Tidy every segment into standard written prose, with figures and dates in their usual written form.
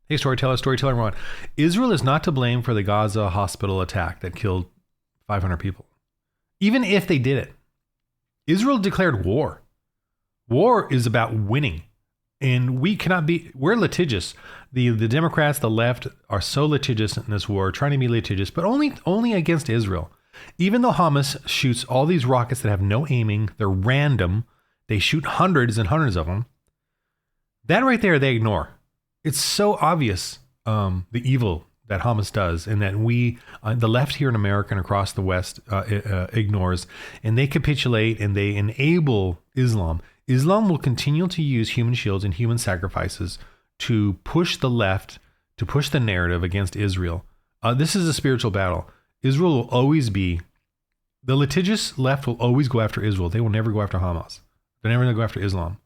Hey, storyteller one. Israel is not to blame for the Gaza hospital attack that killed 500 people. Even if they did it, Israel declared war. War is about winning. And we're litigious. The Democrats, the left, are so litigious in this war, trying to be litigious, but only against Israel. Even though Hamas shoots all these rockets that have no aiming, they're random, they shoot hundreds and hundreds of them. That right there, they ignore. It's so obvious, the evil that Hamas does, and that the left here in America and across the West ignores, and they capitulate and they enable Islam. Islam will continue to use human shields and human sacrifices to push the left, to push the narrative against Israel. This is a spiritual battle. Israel will always be, the litigious left will always go after Israel. They will never go after Hamas. They're never going to go after Islam.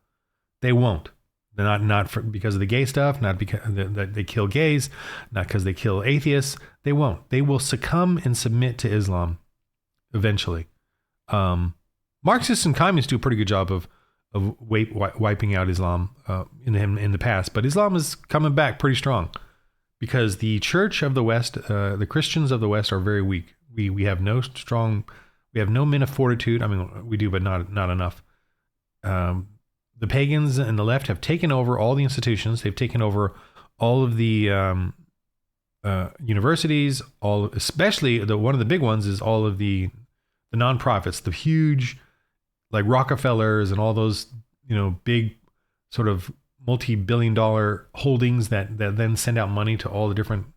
They won't. They're not because of the gay stuff, not because they kill gays, not because they kill atheists. They won't. They will succumb and submit to Islam eventually. Marxists and communists do a pretty good job of wiping out Islam in the past, but Islam is coming back pretty strong because the Church of the West, the Christians of the West, are very weak. We have no men of fortitude. I mean, we do, but not enough. The pagans and the left have taken over all the institutions. They've taken over all of the universities. Especially one of the big ones is all of the nonprofits, the huge, like Rockefellers and all those, big sort of multi-billion-dollar holdings that then send out money to all the different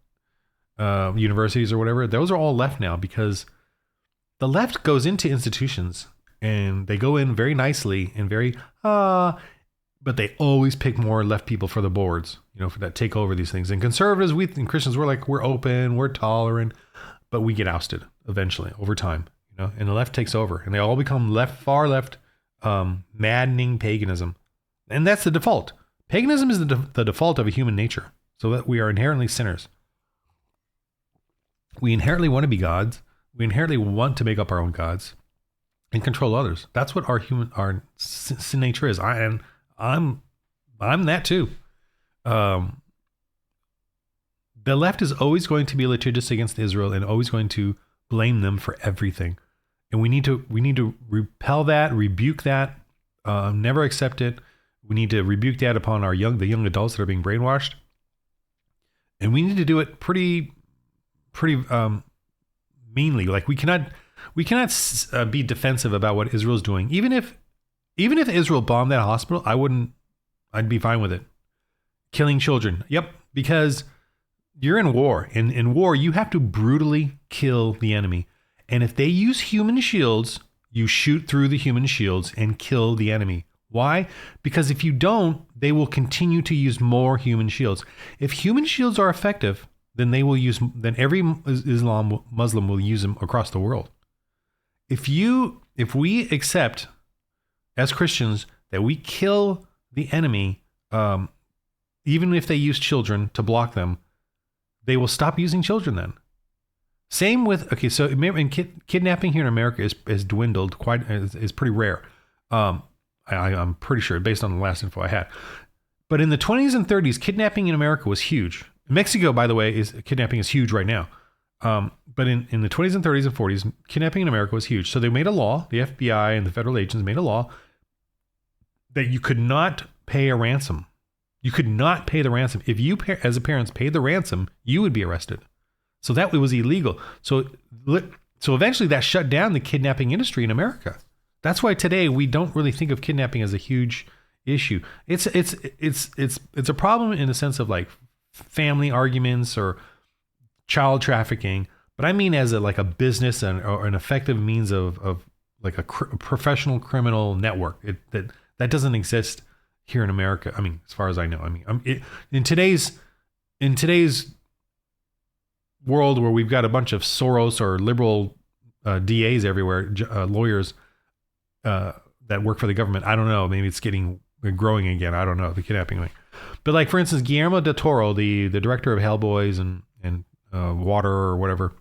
universities or whatever. Those are all left now because the left goes into institutions and they go in very nicely and very, but they always pick more left people for the boards, for that take over these things. And conservatives, and Christians, we're open, we're tolerant, but we get ousted eventually over time, and the left takes over and they all become far left, maddening paganism. And that's the default. Paganism is the default of a human nature, so that we are inherently sinners. We inherently want to be gods. We inherently want to make up our own gods and control others. That's what our sin nature is. I'm that too. The left is always going to be litigious against Israel and always going to blame them for everything. And we need to repel that, rebuke that, never accept it. We need to rebuke that upon the young adults that are being brainwashed. And we need to do it pretty meanly. Like we cannot be defensive about what Israel's doing. Even if Israel bombed that hospital, I'd be fine with it. Killing children. Yep. Because you're in war. In war, you have to brutally kill the enemy. And if they use human shields, you shoot through the human shields and kill the enemy. Why? Because if you don't, they will continue to use more human shields. If human shields are effective, then every Muslim will use them across the world. If we accept as Christians that we kill the enemy, even if they use children to block them, they will stop using children then. Same with, so kidnapping here in America is dwindled is pretty rare. I'm pretty sure based on the last info I had. But in the 20s and 30s, kidnapping in America was huge. Mexico, by the way, kidnapping is huge right now. But in the 20s and 30s and 40s, kidnapping in America was huge. So they made a law, the FBI and the federal agents made a law that you could not pay a ransom. You could not pay the ransom. If you, as a parent, paid the ransom, you would be arrested. So that was illegal. So eventually that shut down the kidnapping industry in America. That's why today we don't really think of kidnapping as a huge issue. It's a problem in the sense of like family arguments or child trafficking, but I mean as a business or an effective means of like a professional criminal network. That doesn't exist here in America. I mean, as far as I know. I mean, in today's world where we've got a bunch of Soros or liberal DAs everywhere, lawyers that work for the government. I don't know. Maybe it's growing again. I don't know, the kidnapping thing. But like, for instance, Guillermo del Toro, the director of Hellboys and Water or whatever,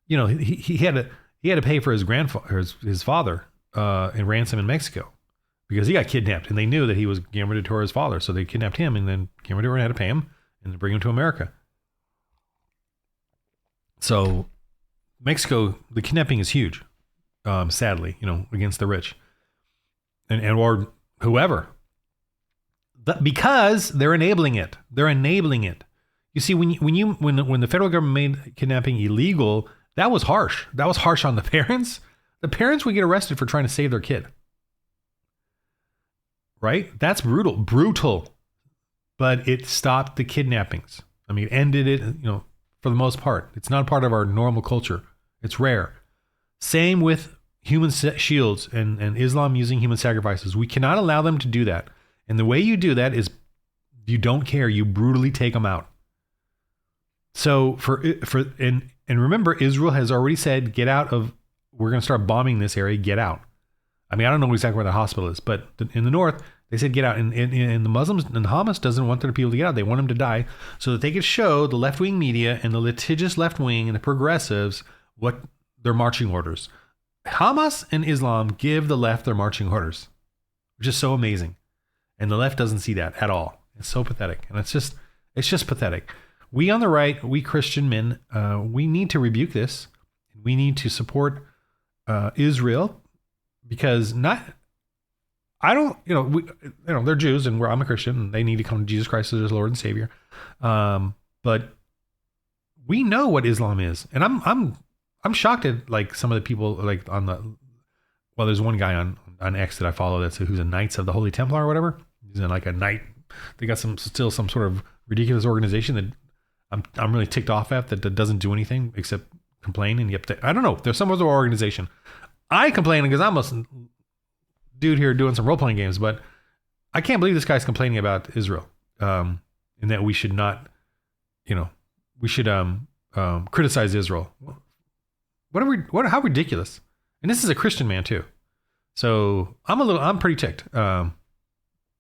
he had to pay for his father in ransom in Mexico. because he got kidnapped, and they knew that he was Guillermo del Toro's father, so they kidnapped him, and then Guillermo del Toro had to pay him and bring him to America. So Mexico, the kidnapping is huge, sadly, against the rich and or whoever, because they're enabling it. They're enabling it. You see, when the federal government made kidnapping illegal, that was harsh. That was harsh on the parents. The parents would get arrested for trying to save their kid. Right? That's brutal. But it stopped the kidnappings. I mean, it ended it, for the most part. It's not part of our normal culture. It's rare. Same with human shields and Islam using human sacrifices. We cannot allow them to do that. And the way you do that is you don't care. You brutally take them out. So and remember, Israel has already said, get out of, we're going to start bombing this area, get out. I mean, I don't know exactly where the hospital is, but in the north, they said get out. And the Muslims and Hamas doesn't want their people to get out. They want them to die so that they could show the left-wing media and the litigious left wing and the progressives what their marching orders. Hamas and Islam give the left their marching orders, which is so amazing. And the left doesn't see that at all. It's so pathetic. And it's just pathetic. We on the right, we Christian men, we need to rebuke this. We need to support Israel, because they're Jews and I'm a Christian, and they need to come to Jesus Christ as their Lord and Savior. But we know what Islam is, and I'm shocked at like some of the people like there's one guy on X that I follow who's a Knights of the Holy Templar or whatever. He's in like a knight. They got some sort of ridiculous organization that I'm really ticked off at that doesn't do anything except complain, and I don't know. There's some other organization. I complain because I'm a dude here doing some role-playing games, but I can't believe this guy's complaining about Israel, and that we should not, we should criticize Israel. How ridiculous. And this is a Christian man too. So I'm pretty ticked. I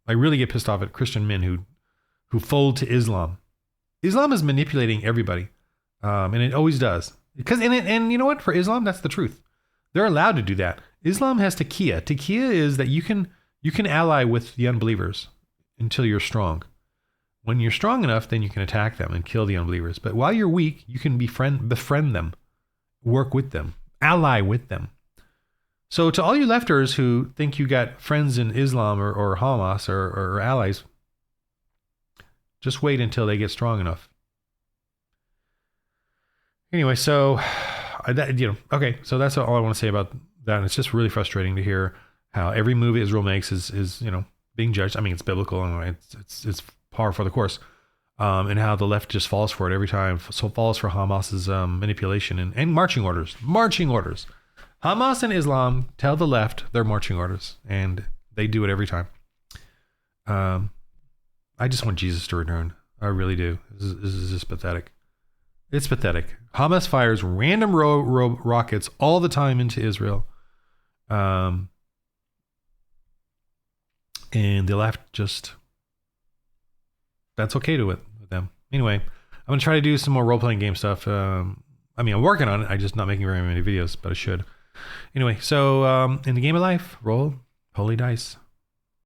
really get pissed off at Christian men who fold to Islam. Islam is manipulating everybody. And it always does. And you know what? For Islam, that's the truth. They're allowed to do that. Islam has taqiyya. Taqiyya is that you can ally with the unbelievers until you're strong. When you're strong enough, then you can attack them and kill the unbelievers. But while you're weak, you can befriend them, work with them, ally with them. So to all you lefters who think you got friends in Islam or Hamas or allies, just wait until they get strong enough. Anyway, so okay, so that's all I want to say about that. And it's just really frustrating to hear how every move Israel makes is being judged. I mean, it's biblical and it's par for the course, and how the left just falls for it every time. So falls for Hamas's manipulation and marching orders. Hamas and Islam tell the left their marching orders, and they do it every time. I just want Jesus to return. I really do. This is just pathetic. It's pathetic. Hamas fires random rockets all the time into Israel. And the left that's okay to it with them. Anyway, I'm going to try to do some more role-playing game stuff. I'm working on it. I'm just not making very many videos, but I should. Anyway, so in the game of life, roll holy dice.